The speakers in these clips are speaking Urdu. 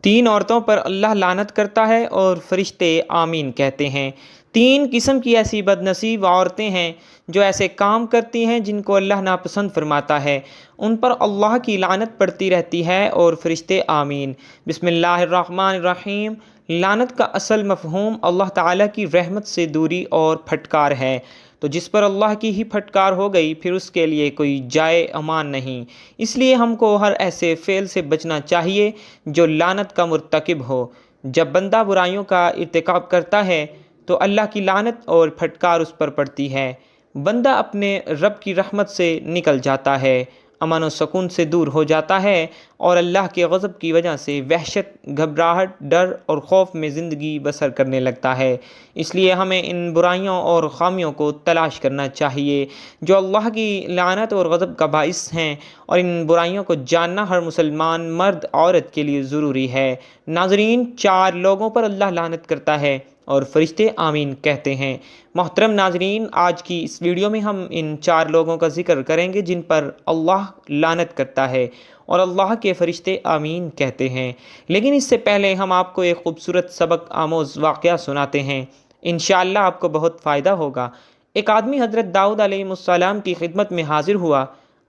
تین عورتوں پر اللہ لعنت کرتا ہے اور فرشتے آمین کہتے ہیں۔ تین قسم کی ایسی بد نصیب عورتیں ہیں جو ایسے کام کرتی ہیں جن کو اللہ ناپسند فرماتا ہے، ان پر اللہ کی لعنت پڑتی رہتی ہے اور فرشتے آمین۔ بسم اللہ الرحمن الرحیم۔ لعنت کا اصل مفہوم اللہ تعالیٰ کی رحمت سے دوری اور پھٹکار ہے، تو جس پر اللہ کی ہی پھٹکار ہو گئی پھر اس کے لیے کوئی جائے امان نہیں۔ اس لیے ہم کو ہر ایسے فعل سے بچنا چاہیے جو لعنت کا مرتکب ہو۔ جب بندہ برائیوں کا ارتکاب کرتا ہے تو اللہ کی لعنت اور پھٹکار اس پر پڑتی ہے، بندہ اپنے رب کی رحمت سے نکل جاتا ہے، امن و سکون سے دور ہو جاتا ہے اور اللہ کے غضب کی وجہ سے وحشت، گھبراہٹ، ڈر اور خوف میں زندگی بسر کرنے لگتا ہے۔ اس لیے ہمیں ان برائیوں اور خامیوں کو تلاش کرنا چاہیے جو اللہ کی لعنت اور غضب کا باعث ہیں، اور ان برائیوں کو جاننا ہر مسلمان مرد عورت کے لیے ضروری ہے۔ ناظرین، 4 لوگوں پر اللہ لعنت کرتا ہے اور فرشتے آمین کہتے ہیں۔ محترم ناظرین، آج کی اس ویڈیو میں ہم ان 4 لوگوں کا ذکر کریں گے جن پر اللہ لعنت کرتا ہے اور اللہ کے فرشتے آمین کہتے ہیں۔ لیکن اس سے پہلے ہم آپ کو ایک خوبصورت سبق آموز واقعہ سناتے ہیں، انشاءاللہ آپ کو بہت فائدہ ہوگا۔ ایک آدمی حضرت داؤد علیہ السلام کی خدمت میں حاضر ہوا،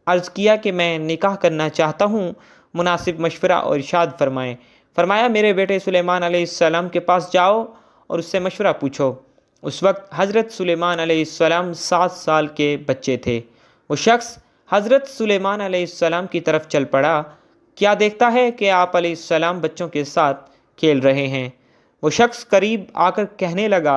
عرض کیا کہ میں نکاح کرنا چاہتا ہوں، مناسب مشورہ اور ارشاد فرمائیں۔ فرمایا، میرے بیٹے سلیمان علیہ السلام کے پاس جاؤ اور اس سے مشورہ پوچھو۔ اس وقت حضرت سلیمان علیہ السلام 7 سال کے بچے تھے۔ وہ شخص حضرت سلیمان علیہ السلام کی طرف چل پڑا۔ کیا دیکھتا ہے کہ آپ علیہ السلام بچوں کے ساتھ کھیل رہے ہیں۔ وہ شخص قریب آ کر کہنے لگا،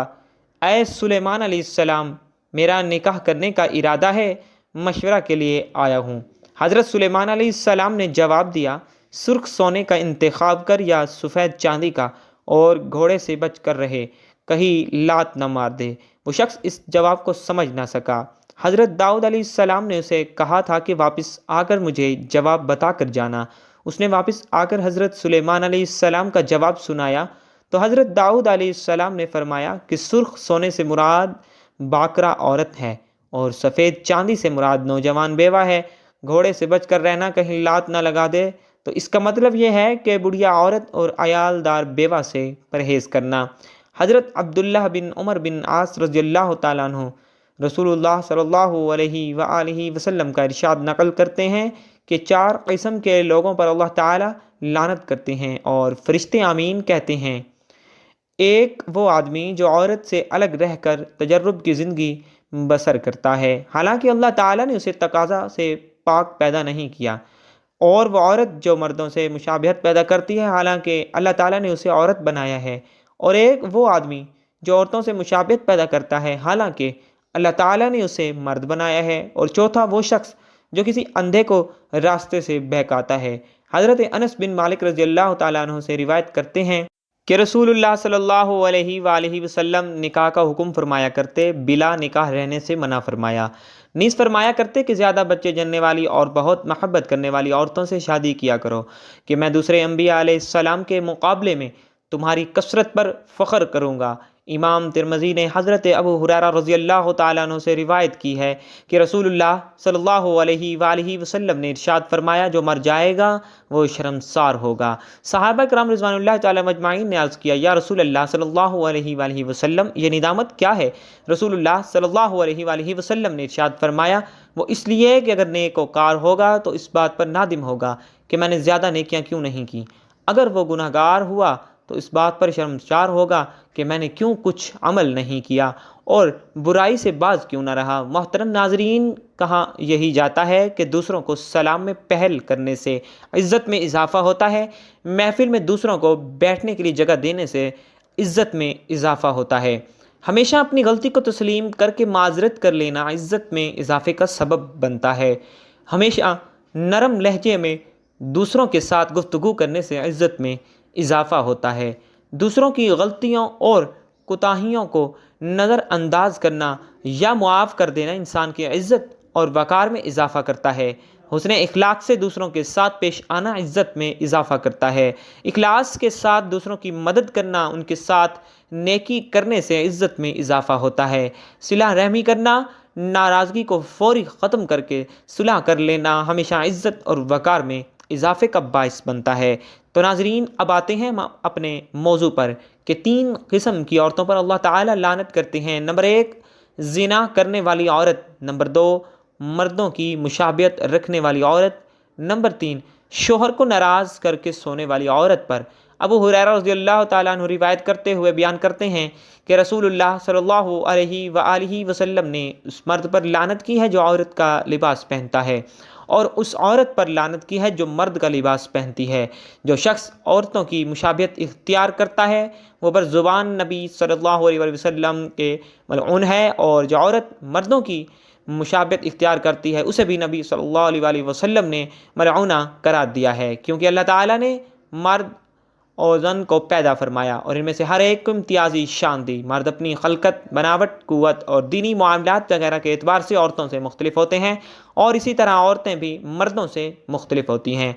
اے سلیمان علیہ السلام، میرا نکاح کرنے کا ارادہ ہے، مشورہ کے لیے آیا ہوں۔ حضرت سلیمان علیہ السلام نے جواب دیا، سرخ سونے کا انتخاب کر یا سفید چاندی کا، اور گھوڑے سے بچ کر رہے، کہیں لات نہ مار دے۔ وہ شخص اس جواب کو سمجھ نہ سکا۔ حضرت داؤد علیہ السلام نے اسے کہا تھا کہ واپس آ کر مجھے جواب بتا کر جانا۔ اس نے واپس آ کر حضرت سلیمان علیہ السلام کا جواب سنایا تو حضرت داؤد علیہ السلام نے فرمایا کہ سرخ سونے سے مراد باکرا عورت ہے اور سفید چاندی سے مراد نوجوان بیوہ ہے۔ گھوڑے سے بچ کر رہنا، کہیں لات نہ لگا دے، تو اس کا مطلب یہ ہے کہ بڑھیا عورت اور عیال دار بیوہ سے پرہیز کرنا۔ حضرت عبداللہ بن عمر بن عاص رضی اللہ تعالیٰ عنہ رسول اللہ صلی اللہ علیہ وآلہ وسلم کا ارشاد نقل کرتے ہیں کہ 4 قسم کے لوگوں پر اللہ تعالیٰ لعنت کرتے ہیں اور فرشتے آمین کہتے ہیں۔ ایک وہ آدمی جو عورت سے الگ رہ کر تجرب کی زندگی بسر کرتا ہے، حالانکہ اللہ تعالیٰ نے اسے تقاضا سے پاک پیدا نہیں کیا، اور وہ عورت جو مردوں سے مشابہت پیدا کرتی ہے، حالانکہ اللہ تعالیٰ نے اسے عورت بنایا ہے۔ اور ایک وہ آدمی جو عورتوں سے مشابہت پیدا کرتا ہے، حالانکہ اللہ تعالیٰ نے اسے مرد بنایا ہے۔ اور چوتھا وہ شخص جو کسی اندھے کو راستے سے بہکاتا ہے۔ حضرت انس بن مالک رضی اللہ تعالیٰ عنہ سے روایت کرتے ہیں کہ رسول اللہ صلی اللہ علیہ وآلہ وسلم نکاح کا حکم فرمایا کرتے، بلا نکاح رہنے سے منع فرمایا۔ نیز فرمایا کرتے کہ زیادہ بچے جننے والی اور بہت محبت کرنے والی عورتوں سے شادی کیا کرو کہ میں دوسرے انبیاء علیہ السلام کے مقابلے میں تمہاری کثرت پر فخر کروں گا۔ امام ترمذی نے حضرت ابو ہریرہ رضی اللہ تعالیٰ عنہ سے روایت کی ہے کہ رسول اللہ صلی اللہ علیہ وآلہ وسلم نے ارشاد فرمایا، جو مر جائے گا وہ شرمسار ہوگا۔ صحابہ کرام رضوان اللہ تعالیٰ مجمعین نے عرض کیا، یا رسول اللہ صلی اللہ علیہ وآلہ وسلم، یہ ندامت کیا ہے؟ رسول اللہ صلی اللہ علیہ وآلہ وسلم نے ارشاد فرمایا، وہ اس لیے کہ اگر نیک وکار ہوگا تو اس بات پر نادم ہوگا کہ میں نے زیادہ نیکیاں کیوں نہیں کی، اگر وہ گناہ گار ہوا تو اس بات پر شرمسار ہوگا کہ میں نے کیوں کچھ عمل نہیں کیا اور برائی سے باز کیوں نہ رہا۔ محترم ناظرین، کہا یہی جاتا ہے کہ دوسروں کو سلام میں پہل کرنے سے عزت میں اضافہ ہوتا ہے، محفل میں دوسروں کو بیٹھنے کے لیے جگہ دینے سے عزت میں اضافہ ہوتا ہے۔ ہمیشہ اپنی غلطی کو تسلیم کر کے معذرت کر لینا عزت میں اضافے کا سبب بنتا ہے۔ ہمیشہ نرم لہجے میں دوسروں کے ساتھ گفتگو کرنے سے عزت میں اضافہ ہوتا ہے۔ دوسروں کی غلطیوں اور کوتاہیوں کو نظر انداز کرنا یا معاف کر دینا انسان کی عزت اور وقار میں اضافہ کرتا ہے۔ حسن اخلاق سے دوسروں کے ساتھ پیش آنا عزت میں اضافہ کرتا ہے۔ اخلاص کے ساتھ دوسروں کی مدد کرنا، ان کے ساتھ نیکی کرنے سے عزت میں اضافہ ہوتا ہے۔ صلہ رحمی کرنا، ناراضگی کو فوری ختم کر کے صلح کر لینا ہمیشہ عزت اور وقار میں اضافے کا باعث بنتا ہے۔ تو ناظرین، اب آتے ہیں ہم اپنے موضوع پر کہ 3 قسم کی عورتوں پر اللہ تعالیٰ لعنت کرتے ہیں۔ نمبر 1، زنا کرنے والی عورت۔ نمبر 2، مردوں کی مشابہت رکھنے والی عورت۔ نمبر 3، شوہر کو ناراض کر کے سونے والی عورت پر۔ ابو ہریرہ رضی اللہ تعالیٰ عنہ روایت کرتے ہوئے بیان کرتے ہیں کہ رسول اللہ صلی اللہ علیہ وآلہ وسلم نے اس مرد پر لعنت کی ہے جو عورت کا لباس پہنتا ہے، اور اس عورت پر لعنت کی ہے جو مرد کا لباس پہنتی ہے۔ جو شخص عورتوں کی مشابہت اختیار کرتا ہے وہ بر زبان نبی صلی اللہ علیہ وسلم کے ملعون ہے، اور جو عورت مردوں کی مشابہت اختیار کرتی ہے اسے بھی نبی صلی اللہ علیہ وآلہ وسلم نے ملعونہ قرار دیا ہے، کیونکہ اللہ تعالیٰ نے مرد اور زن کو پیدا فرمایا اور ان میں سے ہر ایک کو امتیازی شان دی۔ مرد اپنی خلقت، بناوٹ، قوت اور دینی معاملات وغیرہ کے اعتبار سے عورتوں سے مختلف ہوتے ہیں، اور اسی طرح عورتیں بھی مردوں سے مختلف ہوتی ہیں۔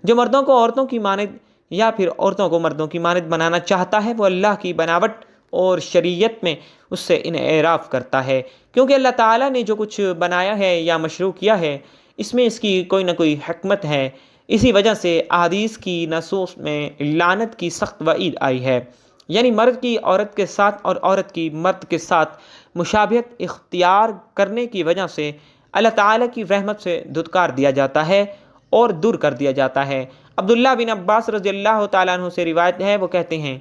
جو مردوں کو عورتوں کی مانند یا پھر عورتوں کو مردوں کی مانند بنانا چاہتا ہے وہ اللہ کی بناوٹ اور شریعت میں اس سے انحراف کرتا ہے، کیونکہ اللہ تعالیٰ نے جو کچھ بنایا ہے یا مشروع کیا ہے اس میں اس کی کوئی نہ کوئی حکمت ہے۔ اسی وجہ سے احادیث کی نصوص میں لعنت کی سخت وعید آئی ہے، یعنی مرد کی عورت کے ساتھ اور عورت کی مرد کے ساتھ مشابہت اختیار کرنے کی وجہ سے اللہ تعالیٰ کی رحمت سے دھتکار دیا جاتا ہے اور دور کر دیا جاتا ہے۔ عبداللہ بن عباس رضی اللہ تعالیٰ عنہ سے روایت ہے، وہ کہتے ہیں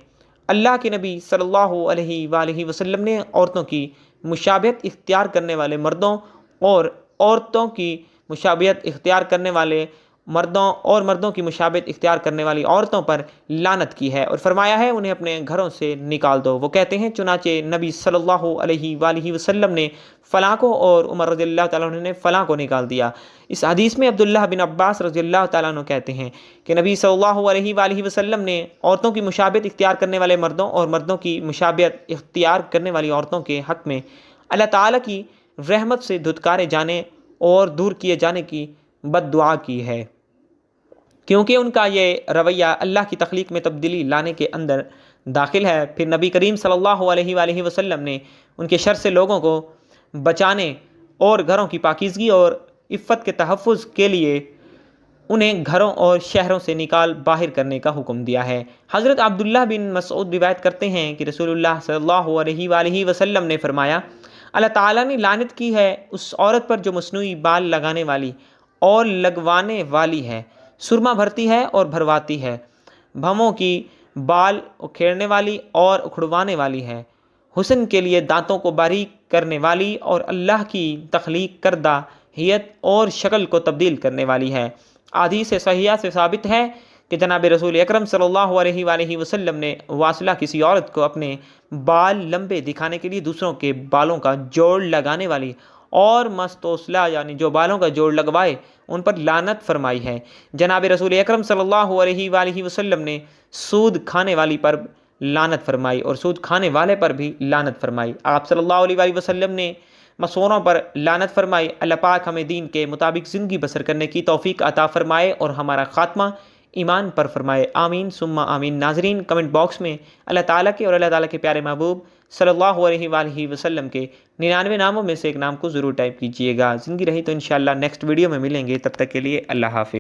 اللہ کے نبی صلی اللہ علیہ وآلہ وسلم نے عورتوں کی مشابہت اختیار کرنے والے مردوں اور عورتوں کی مشابہت اختیار کرنے والے مردوں اور مردوں کی مشابہت اختیار کرنے والی عورتوں پر لعنت کی ہے اور فرمایا ہے انہیں اپنے گھروں سے نکال دو۔ وہ کہتے ہیں چنانچہ نبی صلی اللہ علیہ وآلہ وسلم نے فلاں کو اور عمر رضی اللہ تعالیٰ عنہ نے فلاں کو نکال دیا۔ اس حدیث میں عبداللہ بن عباس رضی اللہ تعالیٰ عنہ کہتے ہیں کہ نبی صلی اللہ علیہ وآلہ وسلم نے عورتوں کی مشابہت اختیار کرنے والے مردوں اور مردوں کی مشابہت اختیار کرنے والی عورتوں کے حق میں اللہ تعالیٰ کی رحمت سے دھتکارے جانے اور دور کیے جانے کی بد دعا کی ہے، کیونکہ ان کا یہ رویہ اللہ کی تخلیق میں تبدیلی لانے کے اندر داخل ہے۔ پھر نبی کریم صلی اللہ علیہ وآلہ وسلم نے ان کے شر سے لوگوں کو بچانے اور گھروں کی پاکیزگی اور عفت کے تحفظ کے لیے انہیں گھروں اور شہروں سے نکال باہر کرنے کا حکم دیا ہے۔ حضرت عبداللہ بن مسعود روایت کرتے ہیں کہ رسول اللہ صلی اللہ علیہ وآلہ وسلم نے فرمایا اللہ تعالیٰ نے لعنت کی ہے اس عورت پر جو مصنوعی بال لگانے والی اور لگوانے والی ہے، سرما بھرتی ہے اور بھرواتی ہے، بھووں کی بال اکھیڑنے والی اور اکھڑوانے والی ہے، حسن کے لیے دانتوں کو باریک کرنے والی اور اللہ کی تخلیق کردہ ہیئت اور شکل کو تبدیل کرنے والی ہے۔ حدیث صحیحہ سے ثابت ہے کہ جناب رسول اکرم صلی اللہ علیہ وآلہ وسلم نے واصلہ کسی عورت کو اپنے بال لمبے دکھانے کے لیے دوسروں کے بالوں کا جوڑ لگانے والی اور مستوصلہ یعنی جو بالوں کا جوڑ لگوائے ان پر لعنت فرمائی ہے۔ جناب رسول اکرم صلی اللہ علیہ وآلہ وسلم نے سود کھانے والی پر لعنت فرمائی اور سود کھانے والے پر بھی لعنت فرمائی۔ آپ صلی اللہ علیہ وآلہ وسلم نے مسوروں پر لعنت فرمائی۔ اللہ پاک ہمیں دین کے مطابق زندگی بسر کرنے کی توفیق عطا فرمائے اور ہمارا خاتمہ ایمان پر فرمائے، آمین ثم آمین۔ ناظرین، کمنٹ باکس میں اللہ تعالیٰ کے اور اللہ تعالیٰ کے پیارے محبوب صلی اللہ علیہ وآلہ وسلم کے 99 ناموں میں سے ایک نام کو ضرور ٹائپ کیجیے گا۔ زندگی رہی تو انشاءاللہ نیکسٹ ویڈیو میں ملیں گے، تب تک کے لیے اللہ حافظ۔